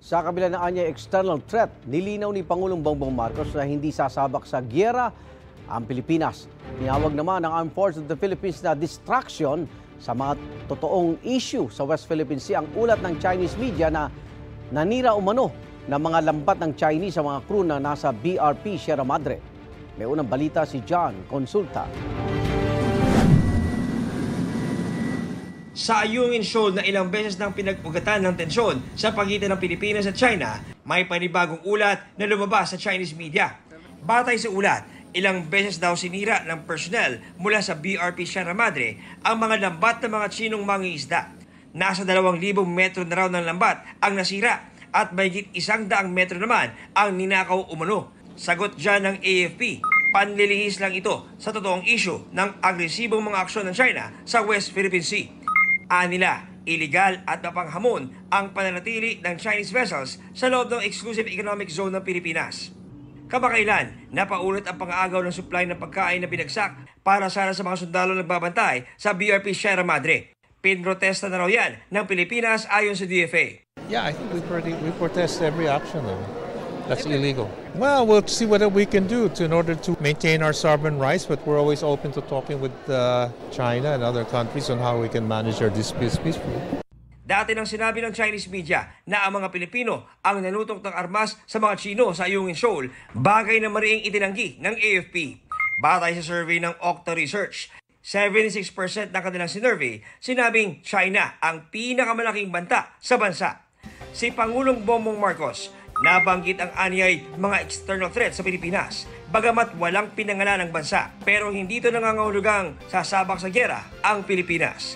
Sa kabila ng anyay external threat, nilinaw ni Pangulong Bongbong Marcos na hindi sasabak sa gyera ang Pilipinas. Tinawag naman ng Armed Forces of the Philippines na distraction sa mga totoong issue sa West Philippine Sea ang ulat ng Chinese media na nanira umano ng mga lambat ng Chinese sa mga crew na nasa BRP Sierra Madre. May unang balita si John Consulta. Sa Ayungin Shoal na ilang beses nang pinag-ugatan ng tensyon sa pagitan ng Pilipinas at China, may panibagong ulat na lumabas sa Chinese media. Batay sa ulat, ilang beses daw sinira ng personnel mula sa BRP Sierra Madre ang mga lambat ng mga Chinong mangingisda. Nasa 2,000 metro na raw ng lambat ang nasira at mahigit 100 metro naman ang ninakaw umano. Sagot dyan ng AFP, panlilihis lang ito sa totoong issue ng agresibong mga aksyon ng China sa West Philippine Sea. Anila, illegal at mapanghamon ang pananatili ng Chinese vessels sa loob ng exclusive economic zone ng Pilipinas. Kamakailan, napaulit ang pang-aagaw ng supply ng pagkain na binagsak para sana sa mga sundalo nagbabantay sa BRP Sierra Madre. Pinrotesta na raw yan ng Pilipinas ayon sa DFA. Yeah, I think we protest every action of it. That's illegal. Well, we'll see what we can do in order to maintain our sovereign rights, but we're always open to talking with China and other countries on how we can manage our disputes peacefully. Dati nang sinabi ng Chinese media na ang mga Pilipino ang nanutok ng armas sa mga Chino sa Ayungin Shoal, bagay na mariing itinanggi ng AFP. Batay sa survey ng Okta Research, 76% ng kanilang sinurvey sinabing China ang pinakamalaking banta sa bansa. Si Pangulong Bongbong Marcos, nabanggit ang anyay mga external threat sa Pilipinas, bagamat walang pinangalan ng bansa, pero hindi ito nangangahulugang sasabak sa gyera ang Pilipinas.